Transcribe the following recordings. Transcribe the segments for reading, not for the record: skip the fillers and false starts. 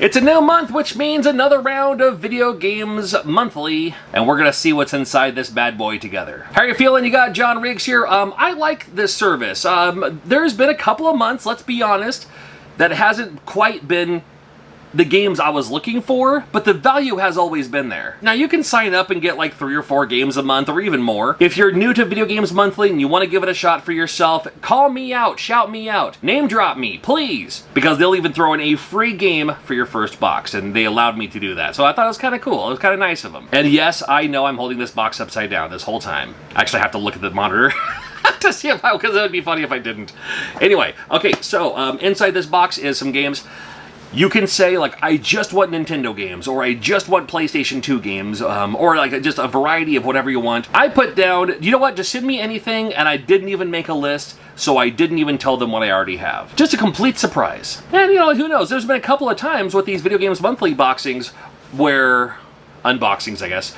It's a new month, which means another round of Video Games Monthly, and we're gonna see what's inside this bad boy together. How are you feeling? You got John Riggs here. I like this service. There's been a couple of months, let's be honest, that hasn't quite been the games I was looking for, but the value has always been there. Now, you can sign up and get like 3 or 4 games a month, or even more. If you're new to Video Games Monthly and you want to give it a shot for yourself, call me out, shout me out, name drop me, please, because they'll even throw in a free game for your first box, and they allowed me to do that. So I thought it was kind of cool. It was kind of nice of them. And yes, I know I'm holding this box upside down this whole time. I actually have to look at the monitor to see if because it would be funny if I didn't. Anyway, okay, so inside this box is some games. You can say, like, I just want Nintendo games, or I just want PlayStation 2 games, or like just a variety of whatever you want. I put down, you know what, just send me anything, and I didn't even make a list, so I didn't even tell them what I already have. Just a complete surprise. And, you know, who knows, there's been a couple of times with these Video Games Monthly unboxings, I guess,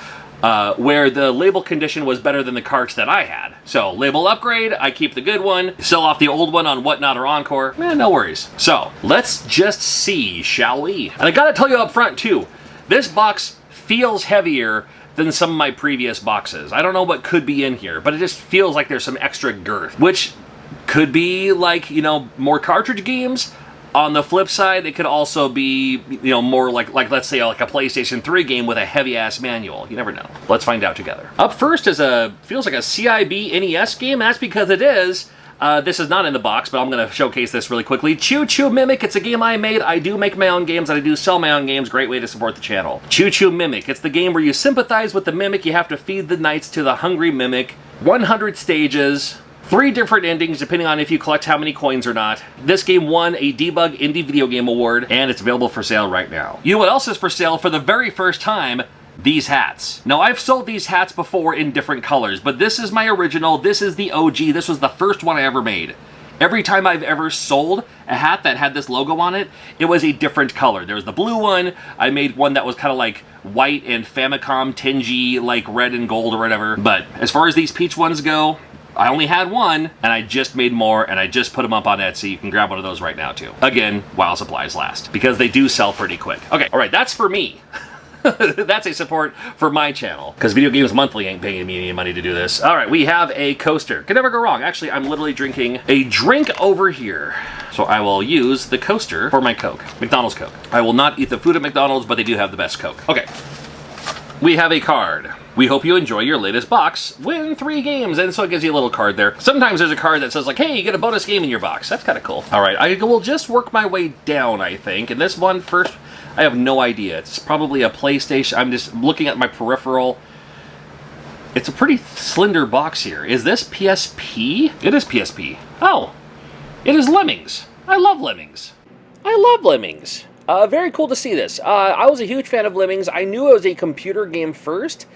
where the label condition was better than the carts that I had. So, label upgrade, I keep the good one, sell off the old one on Whatnot or Encore, no worries. So, let's just see, shall we? And I gotta tell you up front, too, this box feels heavier than some of my previous boxes. I don't know what could be in here, but it just feels like there's some extra girth, which could be like, you know, more cartridge games. On the flip side, it could also be, you know, more like let's say like a PlayStation 3 game with a heavy-ass manual. You never know. Let's find out together. Up first is feels like a CIB NES game. That's because it is. This is not in the box, but I'm going to showcase this really quickly. Choo Choo Mimic. It's a game I made. I do make my own games, and I do sell my own games. Great way to support the channel. Choo Choo Mimic. It's the game where you sympathize with the mimic. You have to feed the knights to the hungry mimic. 100 stages. 3 different endings, depending on if you collect how many coins or not. This game won a Debug Indie Video Game Award, and it's available for sale right now. You know what else is for sale for the very first time? These hats. Now, I've sold these hats before in different colors, but this is my original. This is the OG. This was the first one I ever made. Every time I've ever sold a hat that had this logo on it, it was a different color. There was the blue one. I made one that was kind of like white and Famicom tingy, like red and gold or whatever. But as far as these peach ones go, I only had one, and I just made more, and I just put them up on Etsy. You can grab one of those right now, too. Again, while supplies last, because they do sell pretty quick. Okay, all right, that's for me. That's a support for my channel, because Video Games Monthly ain't paying me any money to do this. All right, we have a coaster. Can never go wrong. Actually, I'm literally drinking a drink over here. So I will use the coaster for my Coke, McDonald's Coke. I will not eat the food at McDonald's, but they do have the best Coke. Okay, we have a card. We hope you enjoy your latest box. Win 3 games, and so it gives you a little card there. Sometimes there's a card that says like, hey, you get a bonus game in your box. That's kind of cool. All right, I will just work my way down, I think. And this one first, I have no idea. It's probably a PlayStation. I'm just looking at my peripheral. It's a pretty slender box here. Is this PSP? It is PSP. Oh, it is Lemmings. I love Lemmings. I love Lemmings. Very cool to see this. I was a huge fan of Lemmings. I knew it was a computer game first,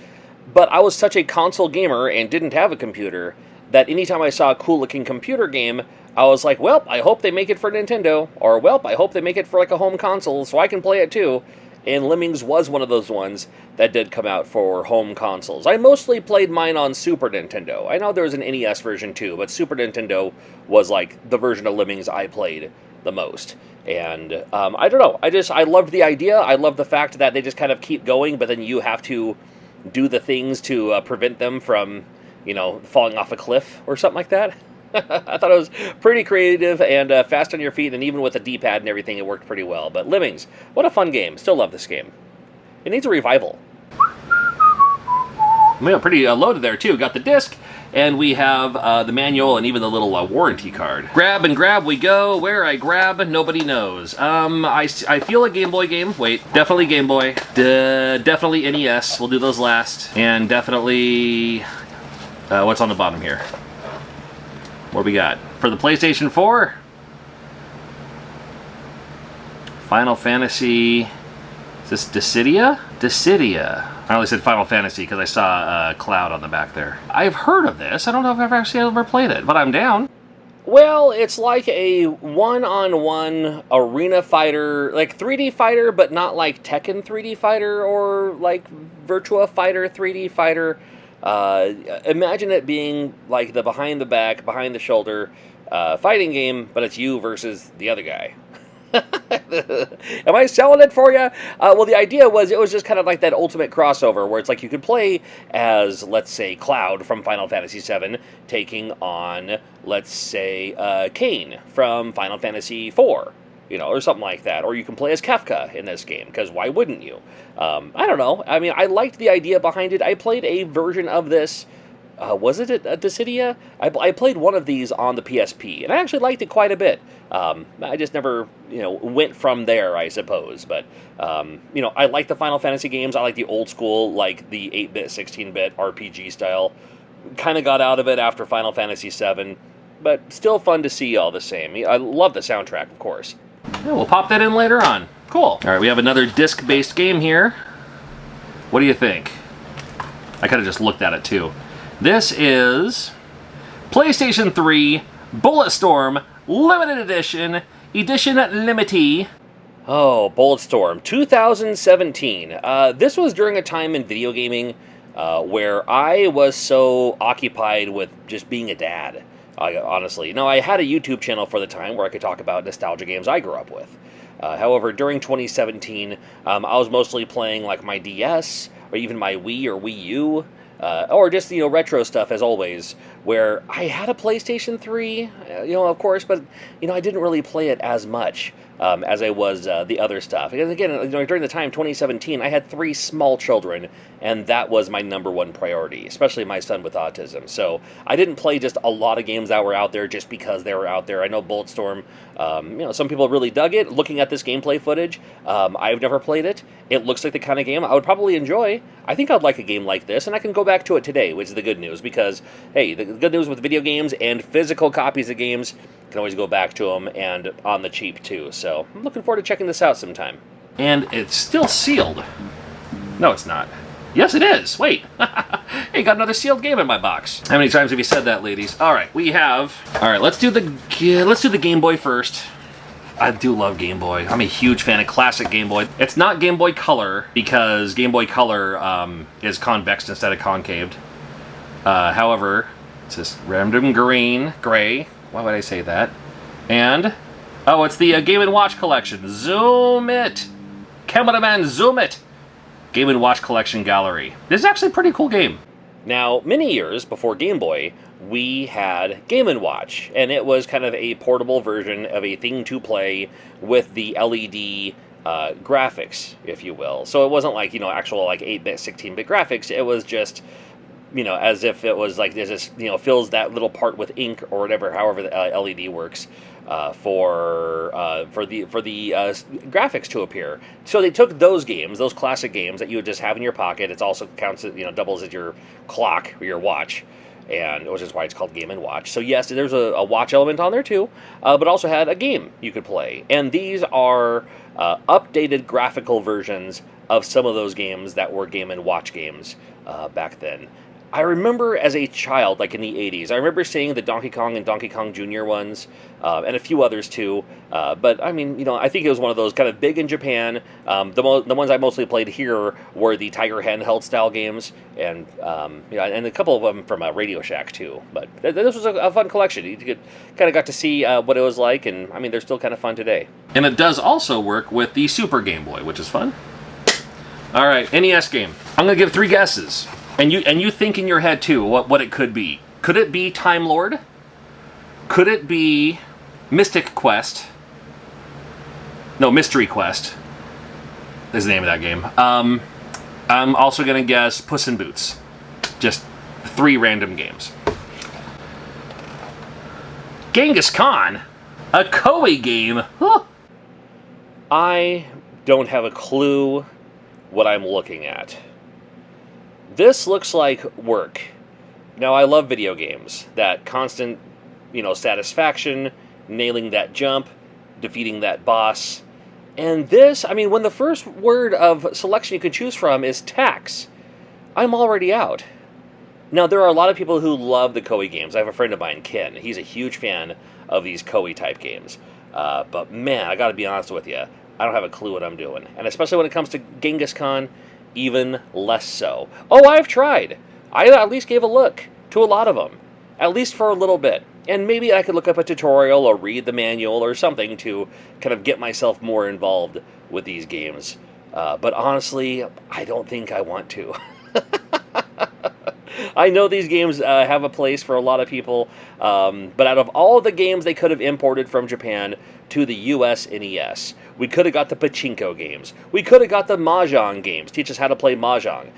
but I was such a console gamer and didn't have a computer that anytime I saw a cool-looking computer game, I was like, well, I hope they make it for Nintendo, or, well, I hope they make it for like a home console so I can play it too. And Lemmings was one of those ones that did come out for home consoles. I mostly played mine on Super Nintendo. I know there was an NES version too, but Super Nintendo was like the version of Lemmings I played the most. And I don't know, I loved the idea. I love the fact that they just kind of keep going, but then you have to do the things to prevent them from, you know, falling off a cliff or something like that. I thought it was pretty creative and fast on your feet, and even with the D-pad and everything, it worked pretty well. But Lemmings, what a fun game. Still love this game. It needs a revival. We got pretty loaded there, too. Got the disc, and we have the manual and even the little warranty card. Grab and grab we go. Where I grab, nobody knows. I feel a Game Boy game. Wait, definitely Game Boy. Definitely NES. We'll do those last. And definitely... what's on the bottom here? What do we got? For the PlayStation 4? Final Fantasy... Is this Dissidia? Dissidia. I only said Final Fantasy because I saw a cloud on the back there. I've heard of this. I don't know if I've actually ever played it, but I'm down. Well, it's like a one-on-one arena fighter, like 3D fighter, but not like Tekken 3D fighter or like Virtua Fighter 3D fighter. Imagine it being like the behind the back, behind the shoulder fighting game, but it's you versus the other guy. Am I selling it for you? Well, the idea was it was just kind of like that ultimate crossover where it's like you could play as, let's say, Cloud from Final Fantasy VII taking on, let's say, Kain from Final Fantasy IV. Or something like that. Or you can play as Kefka in this game, because why wouldn't you? I don't know. I mean, I liked the idea behind it. I played a version of this. Was it at Dissidia? I played one of these on the PSP, and I actually liked it quite a bit. I just never, went from there, I suppose. But, I like the Final Fantasy games. I like the old school, like the 8-bit, 16-bit RPG style. Kind of got out of it after Final Fantasy VII, but still fun to see all the same. I love the soundtrack, of course. Yeah, we'll pop that in later on. Cool. All right, we have another disc-based game here. What do you think? I could have just looked at it, too. This is PlayStation 3 Bulletstorm Limited Edition, Edition Limitee. Oh, Bulletstorm 2017. This was during a time in video gaming where I was so occupied with just being a dad. Honestly. I had a YouTube channel for the time where I could talk about nostalgia games I grew up with. However, during 2017, I was mostly playing like my DS, or even my Wii or Wii U, or just, retro stuff as always, where I had a PlayStation 3, of course, but, I didn't really play it as much as I was the other stuff. Because again, during the time, 2017, I had 3 small children, and that was my number one priority, especially my son with autism. So I didn't play just a lot of games that were out there just because they were out there. I know Bulletstorm, some people really dug it. Looking at this gameplay footage, I've never played it. It looks like the kind of game I would probably enjoy. I think I'd like a game like this, and I can go back to it today, which is the good news, because, hey, the good news with video games and physical copies of games, you can always go back to them, and on the cheap, too. So I'm looking forward to checking this out sometime. And it's still sealed. No, it's not. Yes, it is. Wait. Hey, got another sealed game in my box. How many times have you said that, ladies? All right, we have... All right, let's do the Game Boy first. I do love Game Boy. I'm a huge fan of classic Game Boy. It's not Game Boy Color, because Game Boy Color is convex instead of concaved. However, it's this random gray. Why would I say that? And, oh, it's the Game & Watch collection. Zoom it! Cameraman, zoom it! Game & Watch collection gallery. This is actually a pretty cool game. Now, many years before Game Boy, we had Game & Watch, and it was kind of a portable version of a thing to play with the LED graphics, if you will. So it wasn't like, actual like 8-bit, 16-bit graphics. It was just, as if it was like, there's this, fills that little part with ink or whatever, however the LED works. For the graphics to appear. So they took those games, those classic games that you would just have in your pocket. It also counts as, doubles as your clock or your watch, and which is why it's called Game & Watch. So yes, there's a watch element on there too, but also had a game you could play. And these are updated graphical versions of some of those games that were Game & Watch games back then. I remember as a child, like in the 80s, I remember seeing the Donkey Kong and Donkey Kong Jr. ones, and a few others too. But I mean, I think it was one of those kind of big in Japan. The ones I mostly played here were the Tiger handheld style games, and and a couple of them from Radio Shack too. But this was a fun collection. You kind of got to see what it was like, and I mean, they're still kind of fun today. And it does also work with the Super Game Boy, which is fun. All right, NES game. I'm gonna give 3 guesses. And you think in your head, too, what it could be. Could it be Time Lord? Could it be Mystic Quest? No, Mystery Quest is the name of that game. I'm also going to guess Puss in Boots. Just 3 random games. Genghis Khan? A Koei game? Huh. I don't have a clue what I'm looking at. This looks like work. Now, I love video games. That constant, satisfaction, nailing that jump, defeating that boss. And this, I mean, when the first word of selection you can choose from is tax, I'm already out. Now, there are a lot of people who love the Koei games. I have a friend of mine, Ken. He's a huge fan of these Koei-type games. But, man, I gotta be honest with you. I don't have a clue what I'm doing. And especially when it comes to Genghis Khan, even less so. Oh, I've tried. I at least gave a look to a lot of them. At least for a little bit. And maybe I could look up a tutorial or read the manual or something to kind of get myself more involved with these games. But honestly, I don't think I want to. I know these games have a place for a lot of people, but out of all the games they could have imported from Japan to the US NES, we could have got the pachinko games. We could have got the mahjong games, teach us how to play mahjong.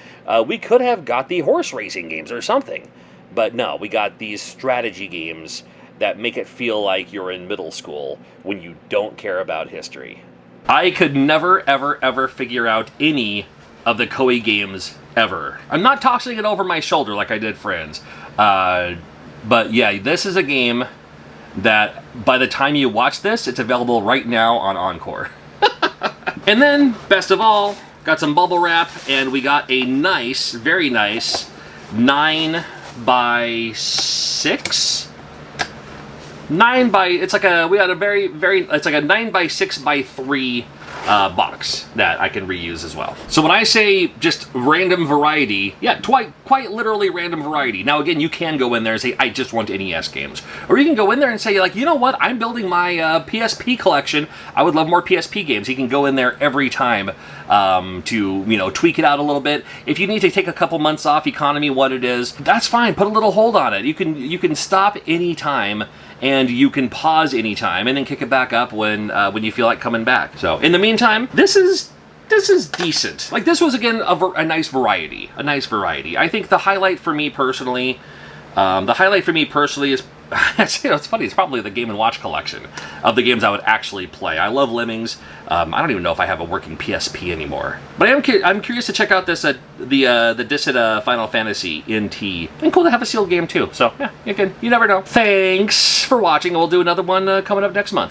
We could have got the horse racing games or something. But no, we got these strategy games that make it feel like you're in middle school when you don't care about history. I could never, ever, ever figure out any of the Koei games ever. I'm not tossing it over my shoulder like I did Friends. But yeah, this is a game that by the time you watch this, it's available right now on Encore. And then, best of all, got some bubble wrap, and we got a nice, very nice 9 by 6? 9 by, it's like a, we had a very, it's like a 9 by 6 by 3 box that I can reuse as well. So when I say just random variety, yeah, quite literally random variety. Now again, you can go in there and say, I just want NES games. Or you can go in there and say, like, you know what, I'm building my PSP collection. I would love more PSP games. You can go in there every time to, you know, tweak it out a little bit. If you need to take a couple months off, economy, what it is, that's fine. Put a little hold on it. You can stop anytime, and you can pause anytime, and then kick it back up when you feel like coming back. So in the meantime, this is decent. Like, this was again a nice variety. I think the highlight for me personally, is. You know, it's funny. It's probably the Game & Watch collection of the games I would actually play. I love Lemmings. I don't even know if I have a working PSP anymore. But I'm curious to check out this the Distant Final Fantasy NT. And cool to have a sealed game too. So yeah, you never know. Thanks for watching. We'll do another one coming up next month.